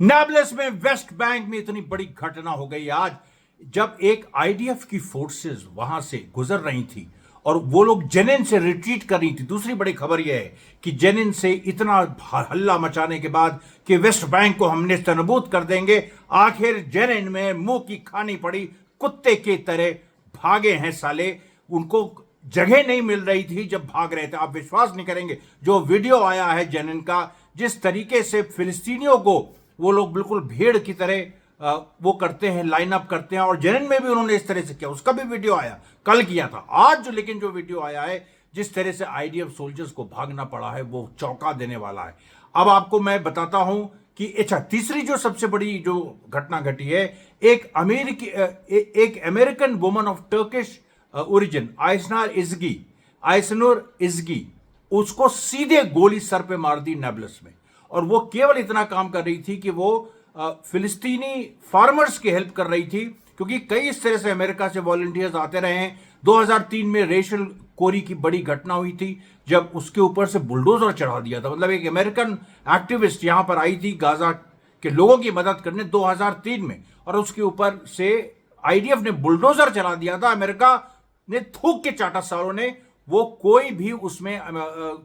नाब्लस में West Bank में इतनी बड़ी घटना हो गई आज, जब एक आईडीएफ की फोर्सेस वहां से गुजर रही थी और वो लोग जेनिन से रिट्रीट कर रही थी। दूसरी बड़ी खबर यह है कि जेनिन से इतना हल्ला मचाने के बाद कि वेस्ट बैंक को हमने तनबूत कर देंगे, आखिर जेनिन में मुंह की खानी पड़ी, कुत्ते की तरह भागे हैं साले। उनको जगह नहीं मिल रही थी जब भाग रहे थे। आप विश्वास नहीं करेंगे, जो वीडियो आया है जेनिन का, जिस तरीके से फिलिस्तीनियों को वो लोग बिल्कुल भेड़ की तरह वो करते हैं, लाइन अप करते हैं, और जेनिन में भी उन्होंने इस तरह से किया। उसका भी वीडियो आया, कल किया था। आज जो लेकिन जो वीडियो आया है, जिस तरह से आईडीएफ सोल्जर्स को भागना पड़ा है, वो चौंका देने वाला है। अब आपको मैं बताता हूं कि अच्छा, तीसरी जो सबसे बड़ी जो घटना घटी है, एक American woman of Turkish origin, Aysenur Ezgi, उसको सीधे गोली सर पे मार दी नाब्लस में। और वो केवल इतना काम कर रही थी कि वो फिलिस्तीनी फार्मर्स की हेल्प कर रही थी, क्योंकि कई इस तरह से अमेरिका से वॉलंटियर्स आते रहे हैं। 2003 में रेशल कोरी की बड़ी घटना हुई थी, जब उसके ऊपर से बुलडोजर चढ़ा दिया था। मतलब एक अमेरिकन एक्टिविस्ट यहां पर आई थी गाजा के लोगों की मदद करने 2003 में, और उसके ऊपर से आईडीएफ ने बुलडोजर चला दिया था। अमेरिका ने थूक के चाटा सालों ने, वो कोई भी उसमें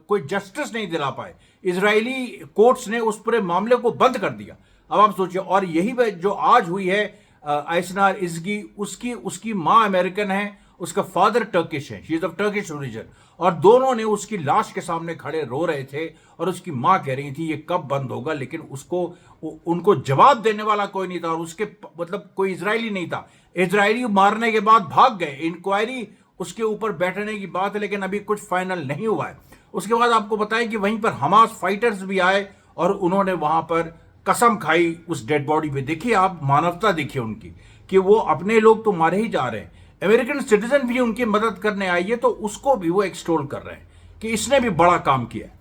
कोई जस्टिस नहीं दिला पाए। इजरायली कोर्ट्स ने उस पूरे मामले को बंद कर दिया। अब आप सोचिए, और यही जो आज हुई है आइसनार इजगी, उसकी मां अमेरिकन है, उसका फादर टर्किश है, she is of Turkish origin, और दोनों ने उसकी लाश के सामने खड़े रो रहे थे। और उसकी मां कह रही थी ये कब बंद होगा, लेकिन उनको जवाब देने वाला कोई नहीं था, और उसके मतलब कोई इजरायली नहीं था। इजरायली मारने के बाद भाग गए। इंक्वायरी उसके ऊपर बैठने की बात है, लेकिन अभी कुछ फाइनल नहीं हुआ है। उसके बाद आपको बताएं कि वहीं पर हमास फाइटर्स भी आए और उन्होंने वहां पर कसम खाई उस डेड बॉडी पे। देखिए आप, मानवता देखिए उनकी, कि वो अपने लोग तो मारे ही जा रहे हैं। अमेरिकन सिटीजन भी उनकी मदद करने आई है, तो उसको भी वो एक्सटोल कर रहे हैं कि इसने भी बड़ा काम किया है।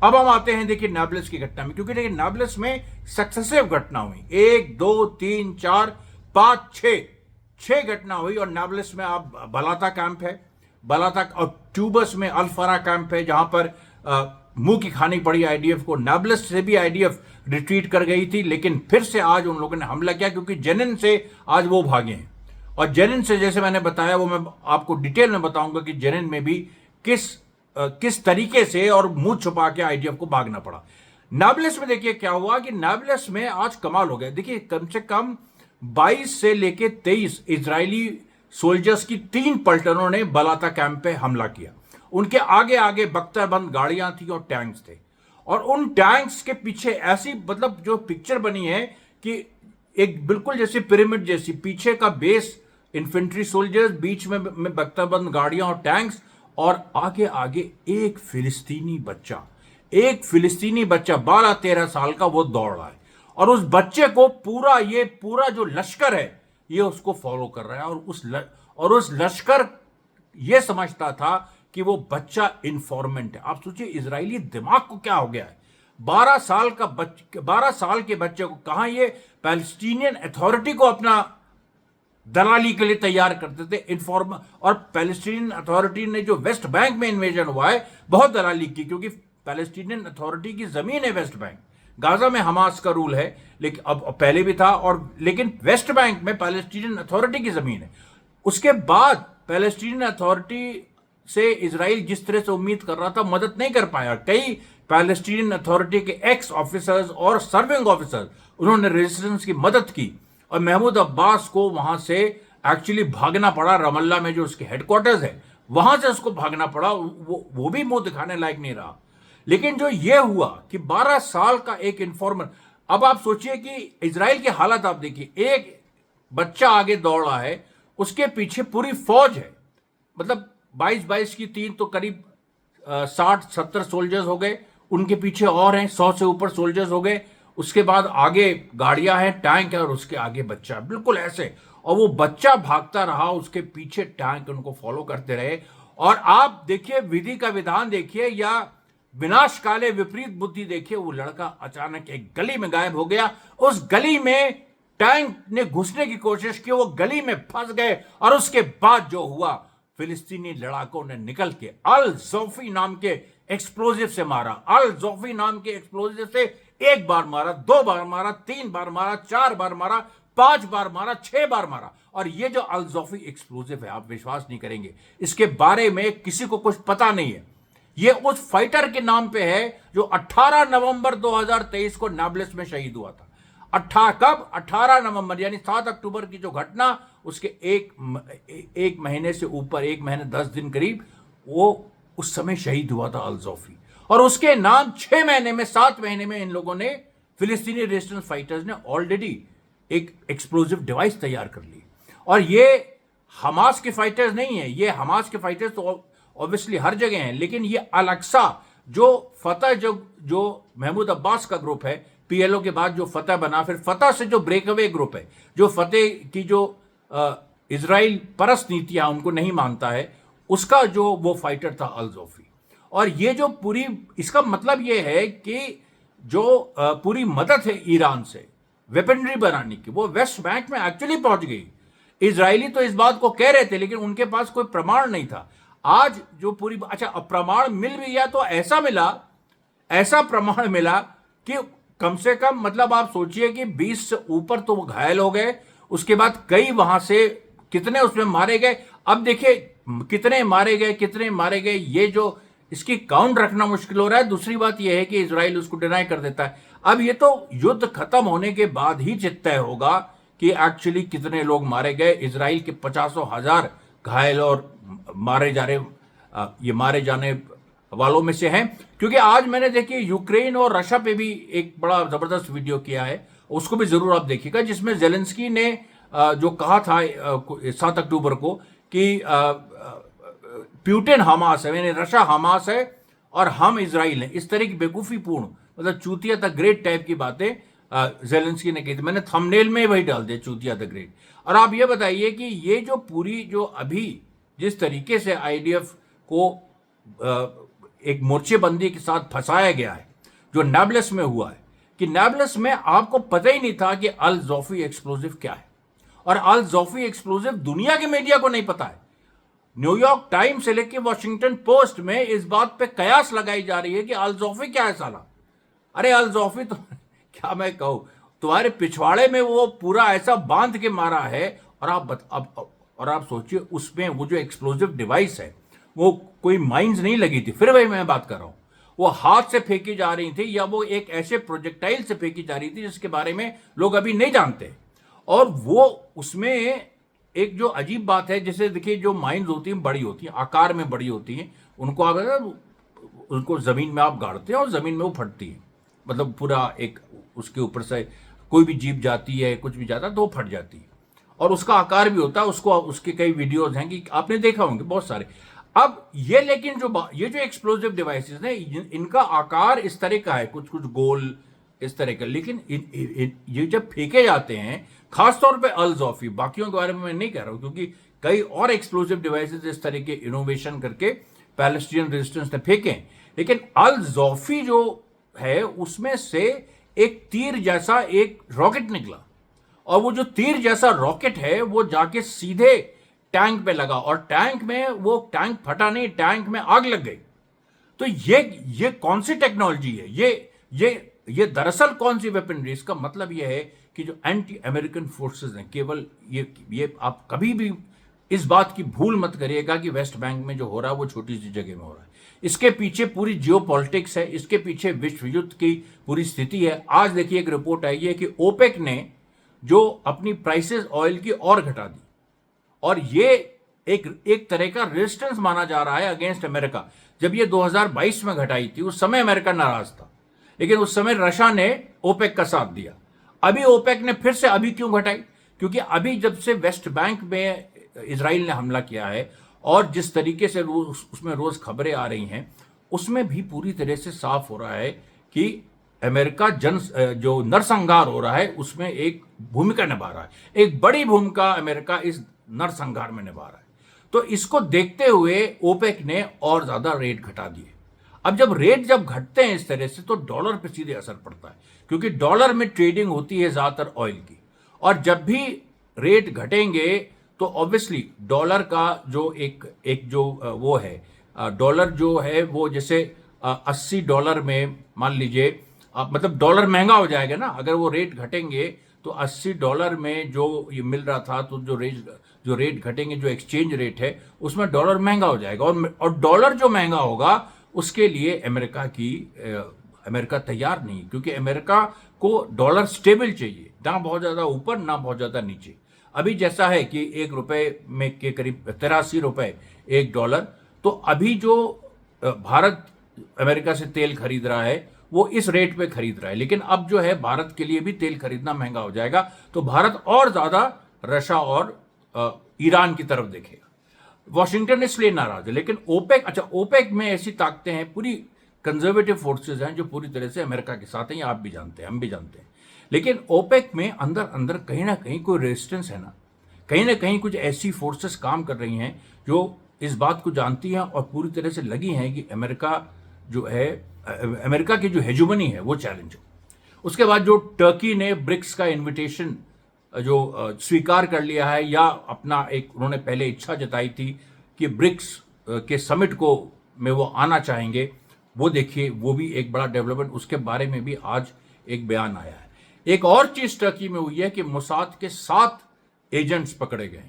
अब हम आते हैं देखिए नाब्लस की घटना में, क्योंकि देखिए नाब्लस में सक्सेसिव घटना हुई, 1 2 3 4 5 6 घटना हुई। और नाब्लस में आप बलाता कैंप है, बलाता, और ट्यूबस में अल्फरा कैंप है, जहां पर मुंह की खानी पड़ी आईडीएफ को। नाब्लस से भी आईडीएफ रिट्रीट कर गई थी, लेकिन फिर से आज उन लोगों ने हमला किया, क्योंकि जेनिन से आज वो भागे हैं। और जेनिन से, जैसे मैंने बताया, वो मैं आपको डिटेल में बताऊंगा कि जेनिन में भी किस तरीके से और मुंह छुपा के आईडीएफ को भागना पड़ा। नाब्लस में देखिए क्या हुआ कि नाब्लस में आज कमाल हो गया। देखिए कम से कम 22 से लेके 23 इजरायली सोल्जर्स की 3 पलटनों ने बलाता कैंप पे हमला किया। उनके आगे आगे बख्तरबंद गाड़ियां थी और टैंक्स थे, और उन टैंक्स के पीछे ऐसी, मतलब जो पिक्चर बनी है कि एक बिल्कुल जैसे पिरामिड जैसी, पीछे का बेस इन्फेंट्री सोल्जर्स, बीच में बख्तरबंद गाड़ियां और टैंक्स, और आगे आगे एक फिलिस्तीनी बच्चा 12-13 साल का, वो दौड़ रहा है। और उस बच्चे को पूरा जो लश्कर है ये उसको फॉलो कर रहा है, और उस लश्कर ये समझता था कि वो बच्चा इन्फॉर्मेंट है। आप सोचिए इजरायली दिमाग को क्या हो गया है। 12 साल के बच्चे को कहां ये पैलेस्टीनियन अथॉरिटी को अपना दलाली के लिए तैयार करते थे, इन्फॉर्म। और पैलेस्टीनियन अथॉरिटी ने जो वेस्ट बैंक में इन्वेजन हुआ है, बहुत दलाली की, क्योंकि पैलेस्टीनियन अथॉरिटी की जमीन है वेस्ट बैंक। गाजा में हमास का रूल है, लेकिन अब पहले भी था, और लेकिन वेस्ट बैंक में पैलेस्टीनियन अथॉरिटी की जमीन है। उसके बाद पैलेस्टीनियन अथॉरिटी से इजराइल जिस तरह से उम्मीद कर रहा था, मदद नहीं कर पाया। कई पैलेस्टीनियन अथॉरिटी के एक्स ऑफिसर्स और सर्विंग ऑफिसर्स, उन्होंने रेजिस्टेंस की मदद की, और महमूद अब्बास को वहां से एक्चुअली भागना पड़ा। रमल्ला में जो उसके हेडक्वार्टर्स है, वहां से उसको भागना पड़ा। वो भी मुंह दिखाने लायक नहीं रहा। लेकिन जो ये हुआ कि 12 साल का एक इन्फॉर्मर, अब आप सोचिए कि इजराइल की हालत आप देखिए, एक बच्चा आगे दौड़ रहा है, उसके पीछे पूरी फौज है। मतलब 22 की 3 तो करीब 60-70 सोल्जर्स हो गए, उनके पीछे और हैं 100 से ऊपर सोल्जर्स हो गए। उसके बाद आगे गाड़ियां हैं, टैंक है, और उसके आगे बच्चा, बिल्कुल ऐसे। और वो बच्चा भागता रहा, उसके पीछे टैंक उनको फॉलो करते रहे। और आप देखिए, विधि का विधान देखिए, या विनाश काले विपरीत बुद्धि देखिए, वो लड़का अचानक एक गली में गायब हो गया। उस गली में टैंक ने घुसने की कोशिश की, वो गली में फंस गए। और उसके बाद जो हुआ, फिलिस्तीनी लड़ाकों ने निकल के अल जोफी नाम के एक्सप्लोजिव से मारा। अल जोफी नाम के एक्सप्लोजिव से एक बार मारा, 2 बार मारा, 3 बार मारा, 4 बार मारा, 5 बार मारा, 6 बार मारा। और ये जो अल जौफी एक्सप्लोजिव है, आप विश्वास नहीं करेंगे, इसके बारे में किसी को कुछ पता नहीं है। ये उस फाइटर के नाम पे है जो 18 नवंबर 2023 को नाब्लिस में शहीद हुआ था। 18 नवंबर यानी 7 अक्टूबर की जो घटना, उसके एक महीने से ऊपर, 1 महीने 10 दिन करीब, वो उस समय शहीद हुआ था अल जौफी। और उसके नाम 6 महीने में, 7 महीने में इन लोगों ने, फिलिस्तीनी रेजिस्टेंस फाइटर्स ने ऑलरेडी एक एक्सप्लोजिव डिवाइस तैयार कर ली। और ये हमास के फाइटर्स नहीं है, ये हमास के फाइटर्स तो ऑब्वियसली हर जगह हैं, लेकिन ये अल अक्सा जो फतह, जो महमूद अब्बास का ग्रुप है, पीएलओ के बाद जो फतह बना, फिर फतह से जो ब्रेकअवे ग्रुप है, जो फतेह की जो इजराइल परस्त नीतियां उनको नहीं मानता है, उसका जो वो फाइटर था अल जौफी। और ये जो पूरी, इसका मतलब ये है कि जो पूरी मदद है ईरान से वेपनरी बनाने की, वो वेस्ट बैंक में एक्चुअली पहुंच गई। इजरायली तो इस बात को कह रहे थे, लेकिन उनके पास कोई प्रमाण नहीं था। आज जो पूरी, अच्छा, प्रमाण मिल भी गया तो ऐसा प्रमाण मिला कि कम से कम, मतलब आप सोचिए कि 20 से ऊपर तो वो घायल हो गए, उसके बाद कई वहां से कितने उसमें मारे गए। अब देखिए कितने मारे गए, ये जो इसकी काउंट रखना मुश्किल हो रहा है। दूसरी बात यह है कि इजराइल उसको डिनाई कर देता है। अब ये तो युद्ध खत्म होने के बाद ही तय होगा कि एक्चुअली कितने लोग मारे गए। इजराइल के 50,000 घायल और मारे जाने वालों में से हैं। क्योंकि आज मैंने देखिए यूक्रेन और रशिया पे भी एक बड़ा जबरदस्त वीडियो किया है, उसको भी जरूर आप देखिएगा, जिसमें जेलेंस्की ने जो कहा था 7 अक्टूबर को कि प्यूटिन हमास है, यानी रशिया हमास है और हम इजराइल हैं, इस तरह की बेवकूफीपूर्ण, मतलब चूतिया द ग्रेट टाइप की बातें जेलेंस्की ने की थी। मैंने थंबनेल में वही डाल दिया, चूतिया द ग्रेट। और आप ये बताइए कि ये जो पूरी, जो अभी जिस तरीके से आईडीएफ को एक मोर्चेबंदी के साथ फंसाया गया है, जो नाब्लस में हुआ है, कि नाब्लस में आपको पता ही नहीं था कि अल जौफी एक्सप्लोजिव क्या है। और अल जौफी एक्सप्लोजिव दुनिया के मीडिया को नहीं पता है। न्यूयॉर्क टाइम्स से लेकर वॉशिंगटन पोस्ट में इस बात पे कयास लगाई जा रही है कि अल जौफी क्या है साला। अरे अल जौफी तो क्या मैं कहूं, तुम्हारे पिछवाड़े में वो पूरा ऐसा बांध के मारा है। और आप सोचिए, उसमें वो जो एक्सप्लोजिव डिवाइस है, वो कोई माइंस नहीं लगी थी। फिर वही मैं बात कर रहा हूं, वो हाथ से फेंकी जा रही थी या वो एक ऐसे प्रोजेक्टाइल से फेंकी जा रही थी जिसके बारे में लोग अभी नहीं जानते। और वो उसमें एक जो अजीब बात है, जैसे देखिए जो माइंस होती हैं बड़ी होती हैं, आकार में बड़ी होती हैं, उनको जमीन में आप गाड़ते हैं और जमीन में वो फटती है, मतलब पूरा एक उसके ऊपर से कोई भी जीप जाती है, कुछ भी जाता है तो वो फट जाती है। और उसका आकार भी होता है, उसके कई वीडियोज हैं कि आपने देखा होंगे बहुत सारे। अब ये, लेकिन ये जो एक्सप्लोजिव डिवाइसेस हैं, इनका आकार इस तरह का है, कुछ गोल इस तरह का, लेकिन ये जब फेंके जाते हैं, खासतौर पे अल जौफी, बाकियों के बारे में मैं नहीं कह रहा हूं, क्योंकि कई और एक्सप्लोजिव डिवाइसेस इस तरह के इनोवेशन करके पैलेस्टीनियन रेजिस्टेंस ने फेंके, लेकिन अल जौफी जो है उसमें से एक तीर जैसा एक रॉकेट निकला। और वो जो तीर जैसा रॉकेट है वो जाके सीधे टैंक पे लगा, और टैंक में वो टैंक फटा नहीं, टैंक में आग लग गई। तो ये कौन सी टेक्नोलॉजी है? ये दरअसल कौन सी वेपनरी? इसका मतलब ये है कि जो एंटी अमेरिकन फोर्सेस हैं, केवल ये आप कभी भी इस बात की भूल मत करिएगा कि वेस्ट बैंक में जो हो रहा है वो छोटी सी जगह में हो रहा है। इसके पीछे पूरी जियोपॉलिटिक्स है, इसके पीछे विश्व युद्ध की पूरी स्थिति है। आज देखिए एक रिपोर्ट आई है कि ओपेक ने जो अपनी प्राइसेस ऑयल की और घटा दी, और ये एक तरह का रेजिस्टेंस माना जा रहा है अगेंस्ट अमेरिका। जब ये 2022 में घटाई थी, उस समय अमेरिका नाराज था, लेकिन उस समय रशिया ने ओपेक का साथ दिया। अभी ओपेक ने फिर से अभी क्यों घटाई? क्योंकि अभी जब से वेस्ट बैंक में इजराइल ने हमला किया है, और जिस तरीके से उसमें रोज खबरें आ रही हैं, उसमें भी पूरी तरह से साफ हो रहा है कि अमेरिका जो नरसंहार हो रहा है उसमें एक भूमिका निभा रहा है, एक बड़ी भूमिका अमेरिका इस नरसंहार में निभा रहा है। तो इसको देखते हुए ओपेक ने और ज्यादा रेट घटा दिए। अब जब रेट घटते हैं इस तरह से, तो डॉलर पर सीधे असर पड़ता है, क्योंकि डॉलर में ट्रेडिंग होती है ज्यादातर ऑयल की। और जब भी रेट घटेंगे तो ऑब्वियसली डॉलर का जो एक जो वो है, डॉलर जो है वो जैसे $80 में मान लीजिए मतलब डॉलर महंगा हो जाएगा ना, अगर वो रेट घटेंगे तो $80 में जो ये मिल रहा था, तो जो रेट घटेंगे, जो एक्सचेंज रेट है उसमें डॉलर महंगा हो जाएगा, और डॉलर जो महंगा होगा उसके लिए अमेरिका तैयार नहीं, क्योंकि अमेरिका को डॉलर स्टेबल चाहिए, ना बहुत ज्यादा ऊपर ना बहुत ज्यादा नीचे। अभी जैसा है कि ₹1 में के करीब ₹83 $1, तो अभी जो भारत अमेरिका से तेल खरीद रहा है वो इस रेट पे खरीद रहा है, लेकिन अब जो है भारत के लिए भी तेल खरीदना महंगा हो जाएगा, तो भारत और ज्यादा रशिया और ईरान की तरफ देखेगा। वॉशिंगटन इसलिए नाराज है। लेकिन ओपेक, अच्छा ओपेक में ऐसी ताकतें हैं, पूरी कंजर्वेटिव फोर्सेज हैं जो पूरी तरह से अमेरिका के साथ हैं, ये आप भी जानते हैं, हम भी जानते हैं। लेकिन ओपेक में अंदर अंदर कहीं ना कहीं कोई रेजिस्टेंस है ना कहीं कुछ ऐसी फोर्सेस काम कर रही हैं जो इस बात को जानती हैं और पूरी तरह से लगी हैं कि अमेरिका की जो हेजुमनी है वो चैलेंज हो। उसके बाद जो टर्की ने ब्रिक्स का इनविटेशन जो स्वीकार कर लिया है, या अपना एक उन्होंने पहले इच्छा जताई थी कि ब्रिक्स के समिट को में वो आना चाहेंगे, वो देखिए वो भी एक बड़ा डेवलपमेंट, उसके बारे में भी आज एक बयान आया है। एक और चीज टर्की में हुई है कि मोसाद के 7 एजेंट्स पकड़े गए,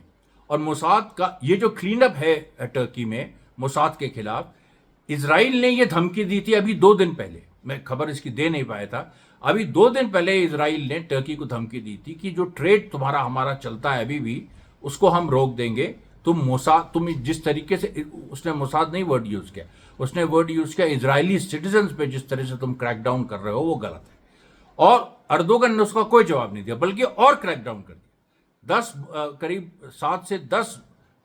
और मोसाद का ये जो क्लीन अप है टर्की में मोसाद के खिलाफ, इजराइल ने ये धमकी दी थी अभी 2 दिन पहले, मैं खबर इसकी दे नहीं पाया था, अभी 2 दिन पहले इजराइल ने टर्की को धमकी दी थी कि जो ट्रेड तुम्हारा हमारा चलता है अभी भी, उसको हम रोक देंगे। तुम जिस तरीके से, उसने मोसाद नहीं वर्ड यूज किया, उसने वर्ड यूज किया इजरायली सिटीजन्स पे जिस तरह से तुम क्रैकडाउन कर रहे हो वो गलत है। और अर्दोगन ने उसका कोई जवाब नहीं दिया, बल्कि और क्रैकडाउन कर दिया। करीब 7 से 10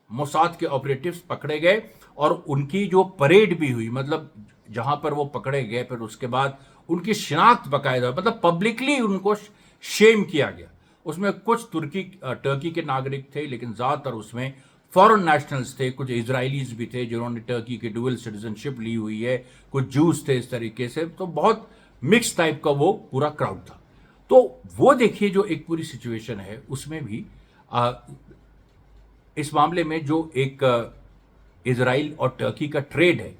मोसाद के ऑपरेटिव्स पकड़े गए, और उनकी जो परेड भी हुई, मतलब जहां पर वो पकड़े गए फिर उसके बाद उनकी शिनाख्त बकायदा, मतलब पब्लिकली उनको शेम किया गया। उसमें कुछ टर्की के नागरिक थे, लेकिन ज्यादातर उसमें फॉरेन नेशनल्स थे, कुछ इजरायलीज भी थे जिन्होंने टर्की की डुअल सिटीजनशिप ली हुई है, कुछ जूस थे, इस तरीके से, तो बहुत मिक्स टाइप का वो पूरा क्राउड था। तो वो देखिए जो एक पूरी सिचुएशन है उसमें भी इस मामले में जो एक इजराइल और टर्की का ट्रेड है,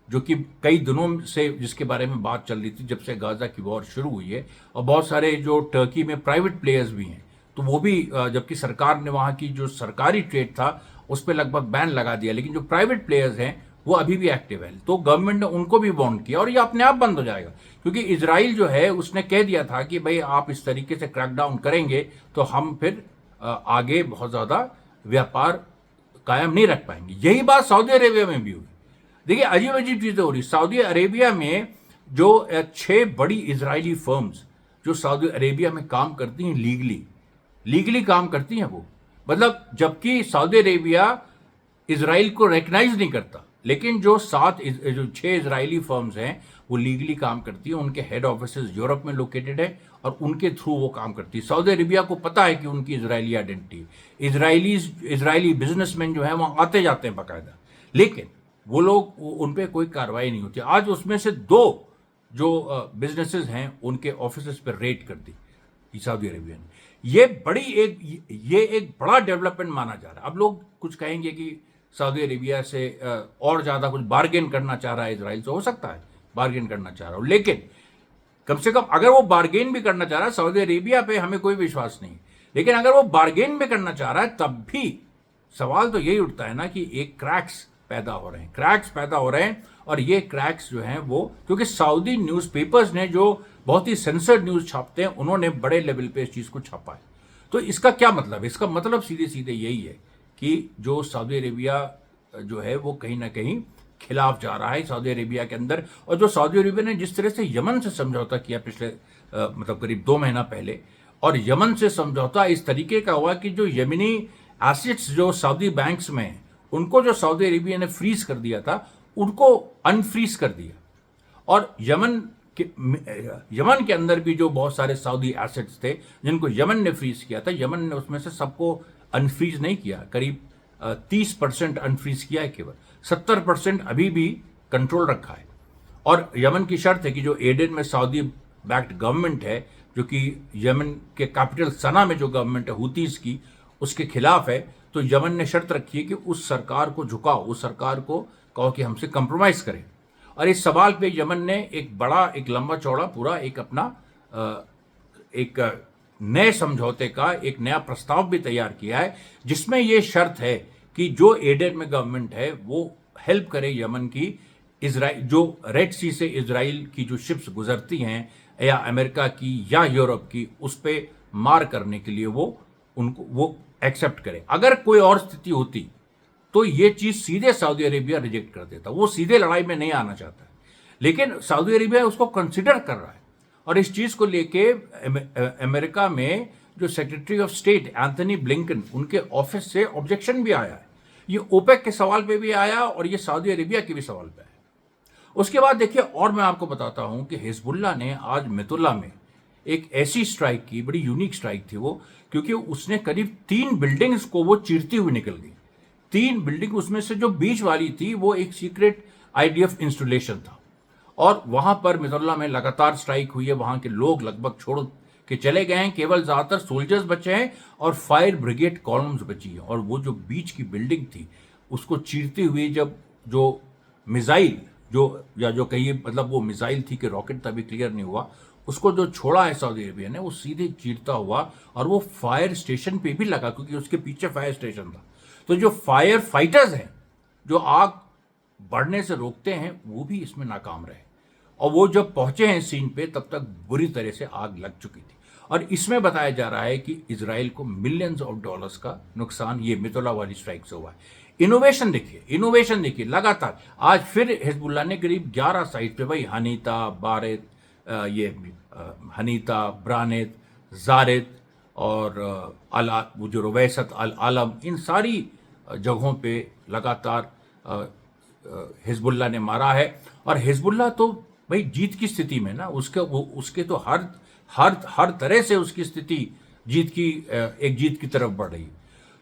जो कि कई दिनों से जिसके बारे में बात चल रही थी जब से गाजा की वॉर शुरू हुई है, और बहुत सारे जो टर्की में प्राइवेट प्लेयर्स भी हैं, तो वो भी, जबकि सरकार ने वहाँ की जो सरकारी ट्रेड था उस पर लगभग बैन लगा दिया, लेकिन जो प्राइवेट प्लेयर्स हैं वो अभी भी एक्टिव है, तो गवर्नमेंट ने उनको भी वार्न किया, और ये अपने आप बंद हो जाएगा, क्योंकि इजराइल जो है उसने कह दिया था कि भाई आप इस तरीके से क्रैकडाउन करेंगे तो हम फिर आगे बहुत ज़्यादा व्यापार कायम नहीं रख पाएंगे। यही बात सऊदी अरेबिया में भी हुई। देखिए अजीब अजीब चीज़ें हो रही। सऊदी अरेबिया में जो 6 बड़ी इजरायली फर्म्स जो सऊदी अरेबिया में काम करती हैं, लीगली काम करती हैं वो, मतलब जबकि सऊदी अरेबिया इजराइल को रिकग्नाइज नहीं करता, लेकिन जो 6 इजरायली फर्म्स हैं वो लीगली काम करती हैं, उनके हेड ऑफिसेज यूरोप में लोकेटेड है और उनके थ्रू वो काम करती है। सऊदी अरेबिया को पता है कि उनकी इजरायली आइडेंटिटी, इजरायली बिजनेसमैन जो है वहाँ आते जाते हैं बाकायदा, लेकिन वो लोग, उन पर कोई कार्रवाई नहीं होती। आज उसमें से 2 जो बिजनेसेस हैं उनके ऑफिसेज पर रेड कर दी सऊदी अरेबिया ने। ये एक बड़ा डेवलपमेंट माना जा रहा है। अब लोग कुछ कहेंगे कि सऊदी अरेबिया से और ज़्यादा कुछ बार्गेन करना चाह रहा है इजराइल से, हो सकता है बार्गेन करना चाह रहा हो, लेकिन कम से कम अगर वो बार्गेन भी करना चाह रहा है, सऊदी अरेबिया पे हमें कोई विश्वास नहीं, लेकिन अगर वो बार्गेन भी करना चाह रहा है तब भी सवाल तो यही उठता है ना कि एक क्रैक्स पैदा हो रहे हैं, और ये क्रैक्स जो हैं वो, क्योंकि सऊदी न्यूज़पेपर्स ने जो बहुत ही सेंसर्ड न्यूज़ छापते हैं उन्होंने बड़े लेवल पे इस चीज़ को छापा है। तो इसका क्या मतलब है? इसका मतलब सीधे सीधे यही है कि जो सऊदी अरेबिया जो है वो कहीं ना कहीं खिलाफ जा रहा है सऊदी अरेबिया के अंदर, और जो सऊदी अरेबिया ने जिस तरह से यमन से समझौता किया पिछले मतलब करीब 2 महीना पहले, और यमन से समझौता इस तरीके का हुआ कि जो यमनी एसेट्स जो सऊदी बैंक्स में हैं उनको जो सऊदी अरेबिया ने फ्रीज कर दिया था उनको अनफ्रीज कर दिया, और यमन के अंदर भी जो बहुत सारे सऊदी एसेट्स थे जिनको यमन ने फ्रीज किया था, यमन ने उसमें से सबको अनफ्रीज नहीं किया, करीब 30% अनफ्रीज किया है, केवल 70% अभी भी कंट्रोल रखा है। और यमन की शर्त है कि जो एडेन में सऊदी बैक्ड गवर्नमेंट है, जो कि यमन के कैपिटल सना में जो गवर्नमेंट है हुतीज की, उसके खिलाफ है, तो यमन ने शर्त रखी है कि उस सरकार को झुकाओ, उस सरकार को कहो कि हमसे कंप्रोमाइज करें। और इस सवाल पे यमन ने एक लंबा चौड़ा पूरा एक अपना एक नए समझौते का एक नया प्रस्ताव भी तैयार किया है, जिसमें यह शर्त है कि जो एडेन में गवर्नमेंट है वो हेल्प करे यमन की, इजराइल जो रेड सी से इजराइल की जो शिप्स गुजरती हैं या अमेरिका की या यूरोप की, उस पर मार करने के लिए वो एक्सेप्ट करे। अगर कोई और स्थिति होती तो ये चीज सीधे सऊदी अरेबिया रिजेक्ट कर देता, वो सीधे लड़ाई में नहीं आना चाहता है, लेकिन सऊदी अरेबिया उसको कंसिडर कर रहा है। और इस चीज को लेके अमेरिका में जो secretary of state Anthony Blinken, उनके ऑफिस से ऑब्जेक्शन भी आया है। ये ओपेक के सवाल पे भी आया और ये सऊदी अरेबिया के भी सवाल पे आया। उसके बाद देखिए, और मैं आपको बताता हूं कि हिजबुल्लाह ने आज मेतुल्ला में एक ऐसी स्ट्राइक की, बड़ी यूनिक स्ट्राइक थी वो, क्योंकि उसने करीब 3 बिल्डिंग्स को वो चीरती हुई निकल गई। 3 बिल्डिंग, उसमें से जो बीच वाली थी वो एक सीक्रेट आईडीएफ इंस्टॉलेशन था, और वहां पर मेतुल्ला में लगातार स्ट्राइक हुई है। वहां के लोग लगभग छोड़ के चले गए हैं, केवल ज्यादातर सोल्जर्स बचे हैं और फायर ब्रिगेड कॉलम्स बची है। और वो जो बीच की बिल्डिंग थी उसको चीरती हुई जब जो मिसाइल जो कहिए, मतलब वो मिसाइल थी कि रॉकेट तभी क्लियर नहीं हुआ, उसको जो छोड़ा है सऊदी अरेबिया ने, वो सीधे चीरता हुआ और वो फायर स्टेशन पे भी लगा, क्योंकि उसके पीछे फायर स्टेशन था। तो जो फायर फाइटर्स हैं, जो आग बढ़ने से रोकते हैं, वो भी इसमें नाकाम रहे। और वो जब पहुंचे हैं सीन पे, तब तक बुरी तरह से आग लग चुकी थी। और इसमें बताया जा रहा है कि इजराइल को मिलियंस ऑफ डॉलर्स का नुकसान ये मेतुल्ला वाली स्ट्राइक से हुआ है। इनोवेशन देखिए लगातार। आज फिर हिजबुल्लाह ने करीब 11 साइट पे, भाई हनीता, बारेत, हनीता, ब्रानेत, जारेत और वो जो रवैसत अल आलम, इन सारी जगहों पे लगातार हिजबुल्लाह ने मारा है। और हिजबुल्लाह तो भाई जीत की स्थिति में ना, उसके तो हर तरह से उसकी स्थिति एक जीत की तरफ बढ़ रही है।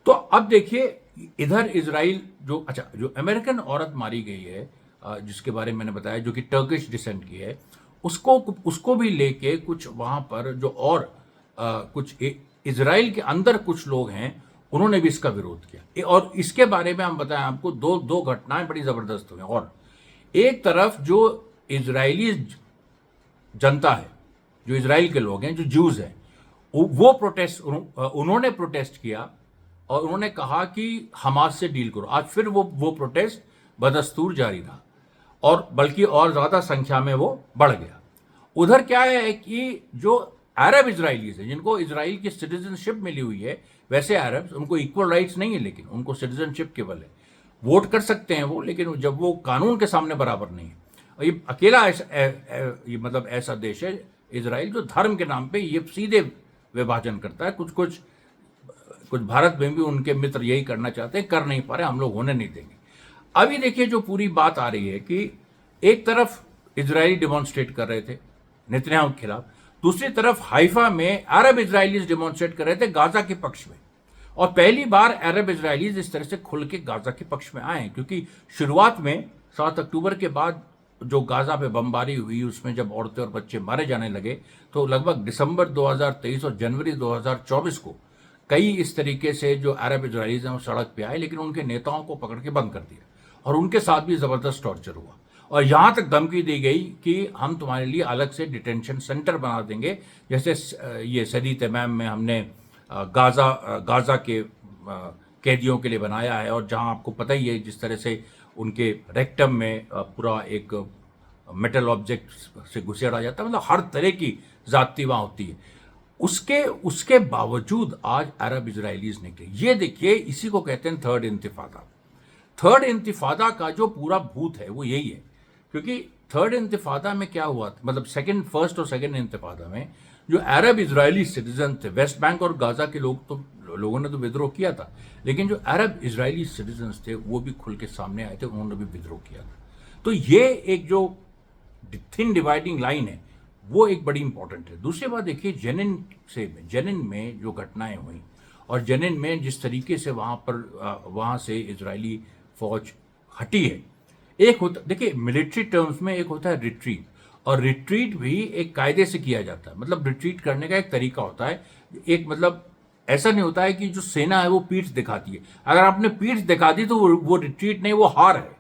तो अब देखिए, इधर इजराइल जो अमेरिकन औरत मारी गई है, जिसके बारे में मैंने बताया, जो कि टर्किश डिसेंट की है, उसको भी लेके कुछ वहां पर जो और इजराइल के अंदर कुछ लोग हैं, उन्होंने भी इसका विरोध किया। और इसके बारे में हम बताएं आपको, दो घटनाएं बड़ी जबरदस्त हुई। और एक तरफ जो इजरायली जनता है, जो इजराइल के लोग हैं, जो ज्यूज हैं, उन्होंने प्रोटेस्ट किया और उन्होंने कहा कि हमास से डील करो। आज फिर वो प्रोटेस्ट बदस्तूर जारी रहा, और बल्कि और ज्यादा संख्या में वो बढ़ गया। उधर क्या है कि जो अरब इजरायलीज हैं, जिनको इजराइल की सिटीजनशिप मिली हुई है, वैसे अरब्स, उनको इक्वल राइट्स नहीं है, लेकिन उनको सिटीजनशिप केवल है, वोट कर सकते हैं वो, लेकिन जब वो कानून के सामने बराबर नहीं है। और ये अकेला मतलब ऐसा देश है इजराइल, जो धर्म के नाम पे ये सीधे विभाजन करता है। कुछ भारत में भी उनके मित्र यही करना चाहते हैं, कर नहीं पा रहे, हम लोग होने नहीं देंगे। अभी देखिए, जो पूरी बात आ रही है कि एक तरफ इजरायली डिमॉन्स्ट्रेट कर रहे थे नेतन्याहू के खिलाफ, दूसरी तरफ हाइफा में अरब इजरायलीज डिमॉन्स्ट्रेट कर रहे थे गाजा के पक्ष में। और पहली बार अरब इजरायलीज इस तरह से खुल के गाजा के पक्ष में आए, क्योंकि शुरुआत में 7 अक्टूबर के बाद जो गाजा पे बमबारी हुई, उसमें जब औरतें और बच्चे मारे जाने लगे, तो लगभग दिसंबर 2023 और जनवरी 2024 को कई इस तरीके से जो अरब इजरायलीज हैं वो सड़क पे आए, लेकिन उनके नेताओं को पकड़ के बंद कर दिया और उनके साथ भी जबरदस्त टॉर्चर हुआ। और यहां तक धमकी दी गई कि हम तुम्हारे लिए अलग से डिटेंशन सेंटर बना देंगे, जैसे ये सदी तमाम में हमने गाजा के कैदियों के लिए बनाया है, और जहां आपको पता ही है जिस तरह से उनके रेक्टम में पूरा एक मेटल ऑब्जेक्ट से घुसेड़ा जाता है, मतलब हर तरह की जाति वहां होती है। उसके बावजूद आज अरब इजरायलीज निकले। ये देखिए, इसी को कहते हैं थर्ड इंतिफादा। थर्ड इंतिफादा का जो पूरा भूत है वो यही है, क्योंकि थर्ड इंतिफादा में क्या हुआ, मतलब फर्स्ट और सेकंड इंतिफादा में जो अरब इजरायली सिटीजन थे, वेस्ट बैंक और गाजा के लोगों ने तो विद्रोह किया था, लेकिन जो अरब इजरायली सिटीजन थे वो भी खुल के सामने आए थे, उन्होंने भी विद्रोह किया था। तो ये एक जो थिन डिवाइडिंग लाइन है वो एक बड़ी इंपॉर्टेंट है। दूसरी बात देखिए, जेनिन में जो घटनाएं हुई, और जेनिन में जिस तरीके से वहां से इजरायली फौज हटी है, एक होता, देखिए मिलिट्री टर्म्स में एक होता है रिट्रीट, और रिट्रीट भी एक कायदे से किया जाता है। मतलब रिट्रीट करने का एक तरीका होता है, एक मतलब ऐसा नहीं होता है कि जो सेना है वो पीठ दिखाती है। अगर आपने पीठ दिखा दी तो वो रिट्रीट नहीं, वो हार है।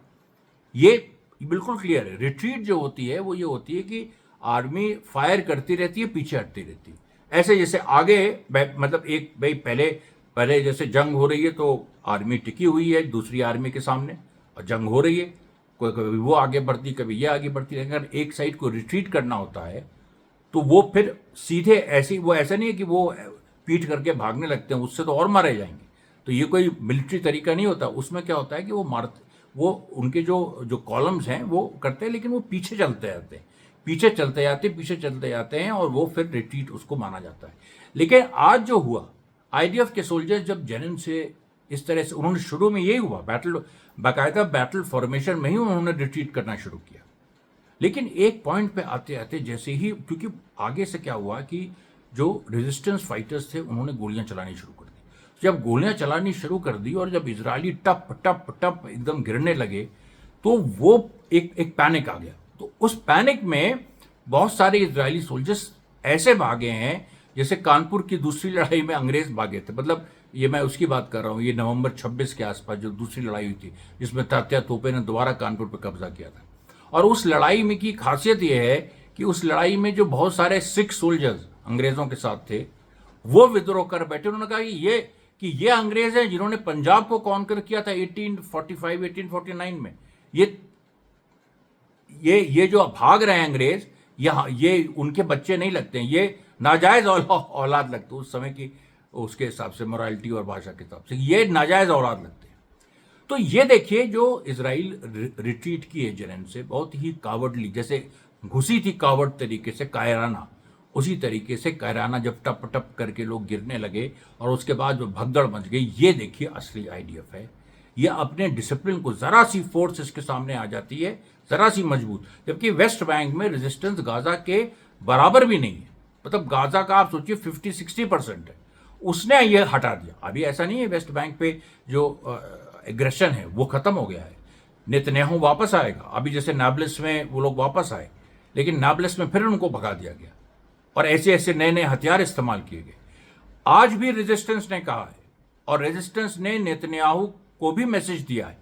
ये बिल्कुल क्लियर है। रिट्रीट जो होती है वो ये होती है कि आर्मी फायर करती रहती है, पीछे हटती रहती है। ऐसे जैसे आगे मतलब एक भाई पहले पहले जैसे जंग हो रही है तो आर्मी टिकी हुई है दूसरी आर्मी के सामने, और जंग हो रही है, कोई कभी वो आगे बढ़ती कभी ये आगे बढ़ती है। अगर एक साइड को रिट्रीट करना होता है तो वो फिर सीधे ऐसे, वो ऐसा नहीं है कि वो पीठ करके भागने लगते हैं, उससे तो और मारे जाएंगे। तो ये कोई मिलिट्री तरीका नहीं होता। उसमें क्या होता है कि वो उनके जो जो कॉलम्स हैं वो करते हैं, लेकिन वो पीछे चलते जाते हैं, पीछे चलते जाते हैं, और वो फिर रिट्रीट उसको माना जाता है। लेकिन आज जो हुआ, आईडीएफ के सोल्जर्स जब जेनिन से इस तरह से, उन्होंने शुरू में यही हुआ, बाकायदा बैटल फॉर्मेशन में ही उन्होंने रिट्रीट करना शुरू किया। लेकिन एक पॉइंट पे आते आते जैसे ही, क्योंकि आगे से क्या हुआ कि जो रेजिस्टेंस फाइटर्स थे उन्होंने गोलियां चलानी शुरू कर दी। जब गोलियां चलानी शुरू कर दी और जब इजरायली टप टप टप एकदम गिरने लगे, तो वो एक पैनिक आ गया। तो उस पैनिक में बहुत सारे इजरायली सोल्जर्स ऐसे भागे हैं जैसे कानपुर की दूसरी लड़ाई में अंग्रेज भागे थे। मतलब ये मैं उसकी बात कर रहा हूँ, ये नवंबर 26 के आसपास जो दूसरी लड़ाई हुई थी, जिसमें तात्या तोपे ने दोबारा कानपुर पर कब्जा किया था। और उस लड़ाई में की खासियत यह है कि उस लड़ाई में जो बहुत सारे सिख सोल्जर्स अंग्रेजों के साथ थे, वो विद्रोह कर बैठे। उन्होंने कहा कि ये अंग्रेज हैं जिन्होंने पंजाब को कॉन्कर किया था 1845 1849 में। ये जो भाग रहे हैं अंग्रेज, ये उनके बच्चे नहीं लगते हैं, ये नाजायज औलाद लगते उस समय की, उसके हिसाब से, मोरालिटी और भाषा के हिसाब से ये नाजायज औलाद लगते हैं। तो ये देखिए जो इजराइल रिट्रीट की है जेनिन से, बहुत ही कावर्डली, जैसे घुसी थी कावर्ड तरीके से कायराना, उसी तरीके से कायराना जब टप टप करके लोग गिरने लगे और उसके बाद जो भगदड़ मच गई, ये देखिए असली आईडीएफ है। ये अपने डिसिप्लिन को, जरा सी फोर्स इसके सामने आ जाती है, जरा सी मजबूत, जबकि वेस्ट बैंक में रेजिस्टेंस गाजा के बराबर भी नहीं है। मतलब गाजा का आप सोचिए 50-60% है, उसने ये हटा दिया। अभी ऐसा नहीं है, वेस्ट बैंक पे जो एग्रेशन है वो खत्म हो गया है। नेतन्याहू वापस आएगा, अभी जैसे नाब्लिस में वो लोग वापस आए, लेकिन नाब्लिस में फिर उनको भगा दिया गया और ऐसे ऐसे नए नए हथियार इस्तेमाल किए गए। आज भी रेजिस्टेंस ने कहा है, और रेजिस्टेंस ने नेतन्याहू को भी मैसेज दिया है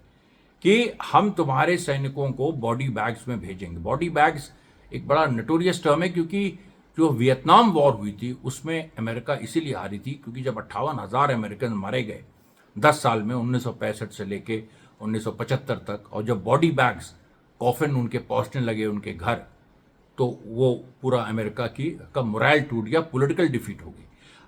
कि हम तुम्हारे सैनिकों को बॉडी बैग्स में भेजेंगे। बॉडी बैग्स एक बड़ा नटोरियस टर्म है, क्योंकि जो वियतनाम वॉर हुई थी उसमें अमेरिका इसीलिए हारी थी क्योंकि जब 58,000 अमेरिकन मारे गए 10 साल में, 1965 से लेके 1975 तक, और जब बॉडी बैग्स कॉफिन उनके पहुंचने लगे उनके घर, तो वो पूरा अमेरिका का मोरल टूट गया, पॉलिटिकल डिफीट हो गई।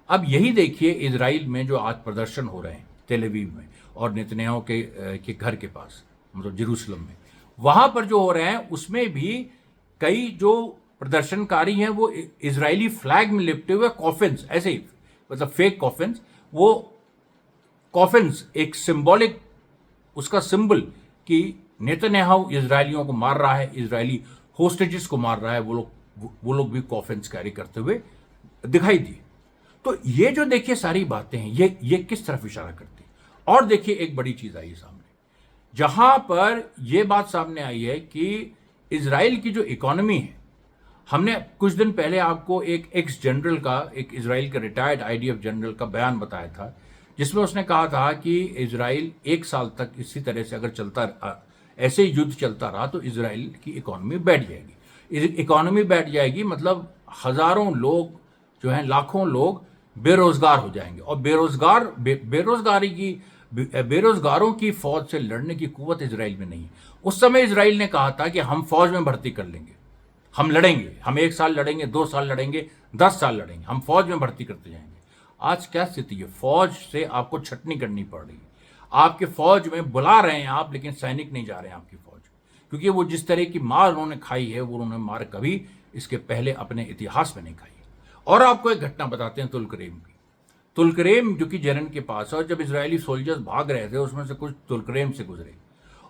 अब यही देखिए इजराइल में जो आज प्रदर्शन हो रहे हैं तेल अवीव में और नेतन्याहू के घर के पास, मतलब जेरूसलम में, वहां पर जो हो रहे हैं उसमें भी कई जो प्रदर्शनकारी हैं वो इजरायली फ्लैग में लिपटे हुए कॉफिन्स, ऐसे ही मतलब फेक कॉफिन्स, वो कॉफिन्स एक सिंबॉलिक, उसका सिंबल कि नेतन्याहू इजरायलियों को मार रहा है, इजरायली होस्टेजेस को मार रहा है, वो लोग भी कॉफिन्स कैरी करते हुए दिखाई दिए। तो ये जो देखिए सारी बातें हैं, ये किस तरफ इशारा करती है। और देखिए एक बड़ी चीज आई सामने, जहां पर यह बात सामने आई है कि इजराइल की जो इकोनॉमी है, हमने कुछ दिन पहले आपको एक एक्स जनरल का, एक इजराइल का रिटायर्ड आईडीएफ जनरल का बयान बताया था, जिसमें उसने कहा था कि इजराइल 1 साल तक इसी तरह से अगर चलता, ऐसे युद्ध चलता रहा तो इजराइल की इकोनॉमी बैठ जाएगी। इकोनॉमी बैठ जाएगी मतलब हजारों लोग जो हैं, लाखों लोग बेरोजगार हो जाएंगे, और बेरोजगारों की फौज से लड़ने की कुव्वत इजराइल में नहीं है। उस समय इजराइल ने कहा था कि हम फौज में भर्ती कर लेंगे, हम लड़ेंगे, हम 1 साल लड़ेंगे, 2 साल लड़ेंगे, 10 साल लड़ेंगे, हम फौज में भर्ती करते जाएंगे। आज क्या स्थिति है, फौज से आपको छटनी करनी पड़ रही है। आपके फौज में बुला रहे हैं आप, लेकिन सैनिक नहीं जा रहे हैं आपकी फौज, क्योंकि वो जिस तरह की मार उन्होंने खाई है, वो उन्होंने मार कभी इसके पहले अपने इतिहास में नहीं खाई। और आपको एक घटना बताते हैं तुलकरेम की। तुलकरेम जो कि जेनिन के पास है, और जब इजरायली सोल्जर्स भाग रहे थे उसमें से कुछ तुलकरेम से गुजरे,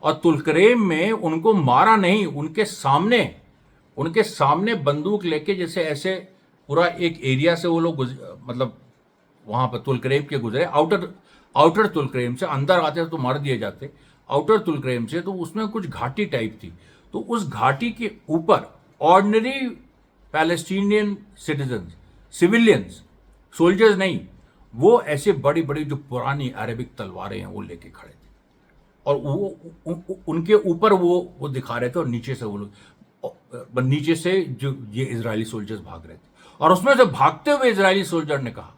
और तुलकरेम में उनको मारा नहीं, उनके सामने बंदूक लेके, जैसे ऐसे पूरा एक एरिया से वो लोग मतलब वहां पर तुलकरेम के गुजरे। आउटर तुलकरेम से, अंदर आते तो मार दिए जाते, आउटर तुलकरेम से, तो उसमें कुछ घाटी टाइप थी, तो उस घाटी के ऊपर ordinary Palestinian citizens, civilians, soldiers नहीं, वो ऐसे बड़ी बड़ी जो पुरानी अरेबिक तलवारें हैं वो लेके खड़े थे। और उनके ऊपर वो दिखा रहे थे, और नीचे से वो लोग, नीचे से जो ये इजरायली सोल्जर्स भाग रहे थे, और उसमें से भागते हुए इजरायली सोल्जर ने कहा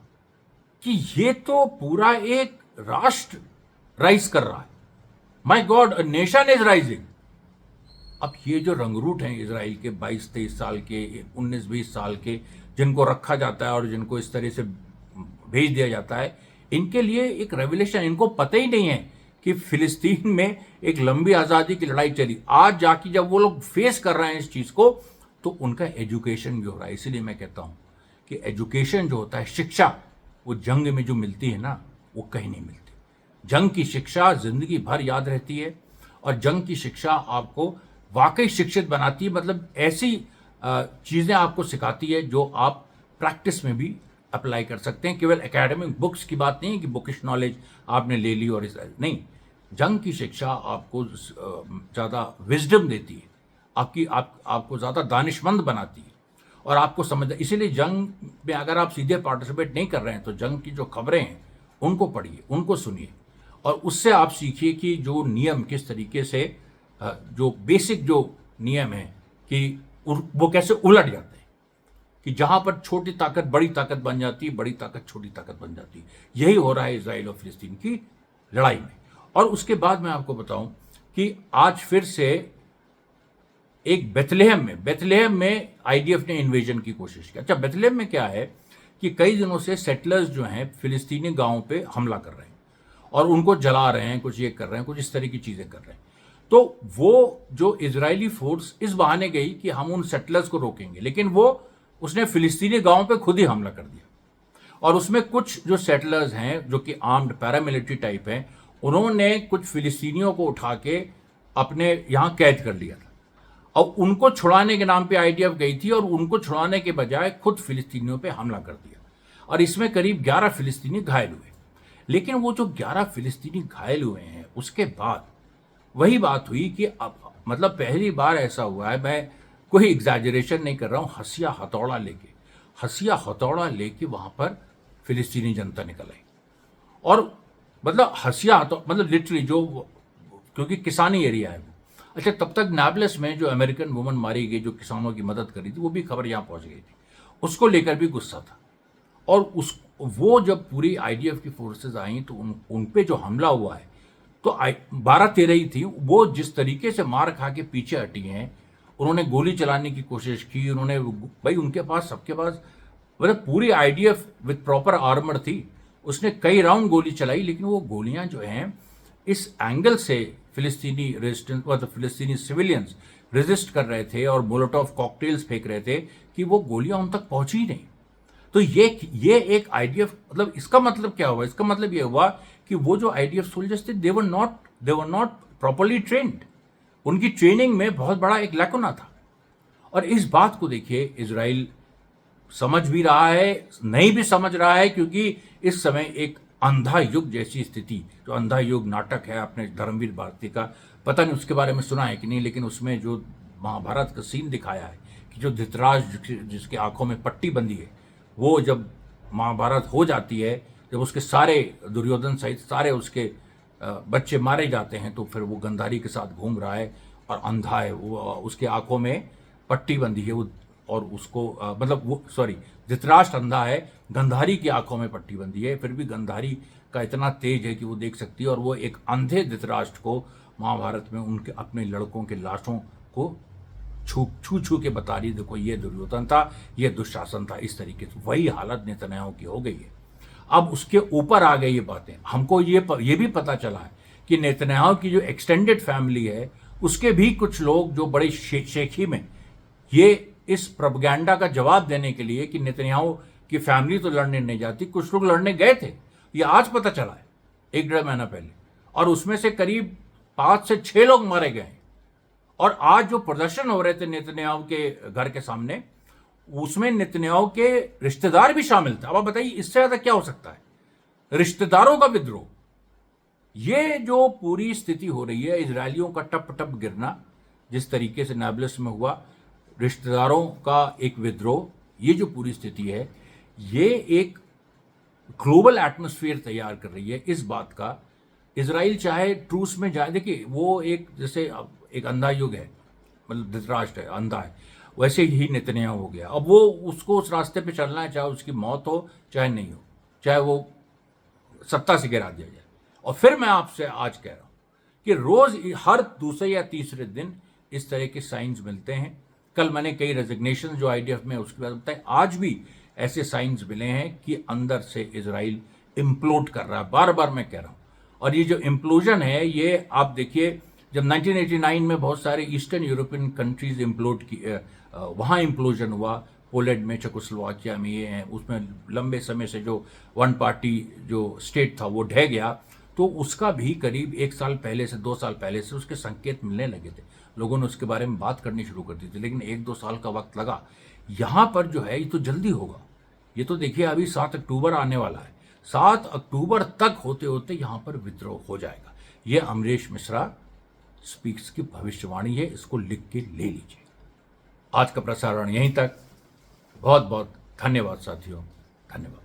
कि ये तो पूरा एक राष्ट्र राइज कर रहा है, my God, a nation is rising. अब ये जो रंगरूट हैं इसराइल के 22-23 साल के, 19-20 साल के, जिनको रखा जाता है और जिनको इस तरह से भेज दिया जाता है, इनके लिए एक रेवलेशन, इनको पता ही नहीं है कि फिलिस्तीन में एक लंबी आज़ादी की लड़ाई चली। आज जाके जब वो लोग फेस कर रहे हैं इस चीज़ को, तो उनका एजुकेशन भी हो रहा है। इसीलिए मैं कहता हूँ कि एजुकेशन जो होता है, शिक्षा, वो जंग में जो मिलती है ना, वो कहीं नहीं मिलती। जंग की शिक्षा जिंदगी भर याद रहती है, और जंग की शिक्षा आपको वाकई शिक्षित बनाती है, मतलब ऐसी चीज़ें आपको सिखाती है जो आप प्रैक्टिस में भी अप्लाई कर सकते हैं। केवल एकेडमिक बुक्स की बात नहीं है कि बुकिश नॉलेज आपने ले ली और इस नहीं, जंग की शिक्षा आपको ज़्यादा विजडम देती है, आपको ज़्यादा दानिशमंद बनाती है, और आपको समझ, इसीलिए जंग में अगर आप सीधे पार्टिसिपेट नहीं कर रहे हैं तो जंग की जो खबरें हैं उनको पढ़िए, उनको सुनिए, और उससे आप सीखिए कि जो नियम किस तरीके से, जो बेसिक जो नियम है कि वो कैसे उलट जाते हैं, कि जहां पर छोटी ताकत बड़ी ताकत बन जाती है, बड़ी ताकत छोटी ताकत बन जाती है। यही हो रहा है इजराइल और फिलिस्तीन की लड़ाई में। और उसके बाद मैं आपको बताऊं कि आज फिर से एक बेथलेहम में आईडीएफ ने इन्वेजन की कोशिश की। अच्छा, बेथलेहम में क्या है कि कई दिनों से सेटलर्स जो हैं फिलिस्तीनी गांवों पे हमला कर रहे हैं, और उनको जला रहे हैं, कुछ ये कर रहे हैं, कुछ इस तरह की चीजें कर रहे हैं। तो वो जो इजरायली फोर्स इस बहाने गई कि हम उन सेटलर्स को रोकेंगे, लेकिन उसने फिलिस्तीनी गांवों पे खुद ही हमला कर दिया, और उसमें कुछ जो सेटलर्स हैं जो कि आर्म्ड पैरामिलिट्री टाइप हैं, उन्होंने कुछ फिलिस्तीनियों को उठा के अपने यहाँ कैद कर लिया था, और उनको छुड़ाने के नाम पे आईडीएफ गई थी, और उनको छुड़ाने के बजाय खुद फिलिस्तीनियों पे हमला कर दिया, और इसमें करीब 11 फिलिस्तीनी घायल हुए। लेकिन वो जो 11 फिलिस्तीनी घायल हुए हैं, उसके बाद वही बात हुई कि अब मतलब पहली बार ऐसा हुआ है, मैं कोई एग्जैजरेशन नहीं कर रहा हूँ, हंसिया हथौड़ा लेके वहां पर फिलिस्तीनी जनता निकल आई, और मतलब मतलब लिटरली जो, क्योंकि किसानी एरिया है वो। अच्छा, तब तक नाब्लस में जो अमेरिकन वुमन मारी गई, जो किसानों की मदद करी थी, वो भी खबर यहाँ पहुंच गई थी, उसको लेकर भी गुस्सा था। और वो जब पूरी आईडीएफ की फोर्सेस आई तो उन पे जो हमला हुआ है, तो 12-13 ही थी, वो जिस तरीके से मार खा के पीछे हटी हैं, उन्होंने गोली चलाने की कोशिश की, उन्होंने, भाई उनके पास, सबके पास, मतलब पूरी आईडीएफ विद प्रॉपर आर्मर थी, उसने कई राउंड गोली चलाई, लेकिन वो गोलियां जो हैं इस एंगल से फिलिस्तीनी रेजिस्टेंस, मतलब फिलिस्तीनी सिविलियंस रेजिस्ट कर रहे थे और मोलोटोव कॉकटेल्स फेंक रहे थे, कि वो गोलियां उन तक पहुंची ही नहीं। तो ये एक आईडीएफ, मतलब इसका मतलब क्या हुआ? इसका मतलब ये हुआ कि वो जो आईडीएफ सोल्जर्स थे, दे वर नॉट प्रॉपरली ट्रेन्ड, उनकी ट्रेनिंग में बहुत बड़ा एक लैकुना था। और इस बात को देखिए, इजराइल समझ भी रहा है, नहीं भी समझ रहा है, क्योंकि इस समय एक अंधा युग जैसी स्थिति, जो अंधा युग नाटक है अपने धर्मवीर भारती का, पता नहीं उसके बारे में सुना है कि नहीं, लेकिन उसमें जो महाभारत का सीन दिखाया है कि जो धृतराष्ट्र जिसके आंखों में पट्टी बंधी है, वो जब महाभारत हो जाती है, जब उसके सारे दुर्योधन सहित सारे उसके बच्चे मारे जाते हैं, तो फिर वो गंधारी के साथ घूम रहा है और अंधा है, वो उसके आंखों में पट्टी बंधी है, वो, और उसको मतलब वो, सॉरी, धृतराष्ट्र अंधा है, गंधारी की आंखों में पट्टी बंधी है, फिर भी गंधारी का इतना तेज है कि वो देख सकती है, और वो एक अंधे धृतराष्ट्र को महाभारत में उनके अपने लड़कों के लाशों को छू छू के बता रही, देखो ये दुर्योधन था, ये दुशासन था, इस तरीके से। वही हालत नेतन्याहू की हो गई है। अब उसके ऊपर आ गई ये बातें, हमको ये भी पता चला है कि नेतन्याहू की जो एक्सटेंडेड फैमिली है, उसके भी कुछ लोग जो बड़े शेखी में, ये इस प्रोपेगेंडा का जवाब देने के लिए कि नेतन्याहू की फैमिली तो लड़ने नहीं जाती, कुछ लोग लड़ने गए थे, ये आज पता चला है 1-1.5 महीना पहले, और उसमें से करीब 5 से 6 लोग मारे गए। और आज जो प्रदर्शन हो रहे थे नेतन्याहू के घर के सामने, उसमें नेतन्याहू के रिश्तेदार भी शामिल थे। अब आप बताइए, इससे ज्यादा क्या हो सकता है? रिश्तेदारों का विद्रोह। ये जो पूरी स्थिति हो रही है, इजरायलियों का टप टप गिरना, जिस तरीके से नाब्लस में हुआ, रिश्तेदारों का एक विद्रोह, ये जो पूरी स्थिति है, ये एक ग्लोबल एटमॉस्फेयर तैयार कर रही है इस बात का इजराइल चाहे ट्रूस में जाए, देखिए वो एक जैसे अब एक अंधा युग है, मतलब धृतराष्ट्र है, अंधा है, वैसे ही नेतन्याहू हो गया। अब वो उसको उस रास्ते पे चलना है, चाहे उसकी मौत हो चाहे नहीं हो, चाहे वो सत्ता से गिरा दिया जाए। और फिर मैं आपसे आज कह रहा हूं कि रोज हर दूसरे या तीसरे दिन इस तरह के साइंस मिलते हैं। कल मैंने कई रेजिग्नेशन जो आईडीएफ में उसके बाद बताए, आज भी ऐसे साइंस मिले हैं कि अंदर से इजराइल इम्प्लोड कर रहा है। बार बार मैं कह रहा हूं। और ये जो इम्प्लोजन है, ये आप देखिए, जब 1989 में बहुत सारे ईस्टर्न यूरोपियन कंट्रीज इम्प्लोड की, वहाँ इम्प्लोजन हुआ, पोलैंड में, चेकोस्लोवाकिया में, ये हैं, उसमें लंबे समय से जो वन पार्टी जो स्टेट था वो ढह गया, तो उसका भी करीब 1 साल पहले से 2 साल पहले से उसके संकेत मिलने लगे थे। लोगों ने उसके बारे में बात करनी शुरू कर दी थी, लेकिन 1-2 साल का वक्त लगा। यहाँ पर जो है ये तो जल्दी होगा। ये तो देखिए अभी 7 अक्टूबर आने वाला है, 7 अक्टूबर तक होते होते यहाँ पर विद्रोह हो जाएगा। ये अमरीश मिश्रा स्पीक्स की भविष्यवाणी है, इसको लिख के ले लीजिए। आज का प्रसारण यहीं तक। बहुत बहुत धन्यवाद साथियों, धन्यवाद।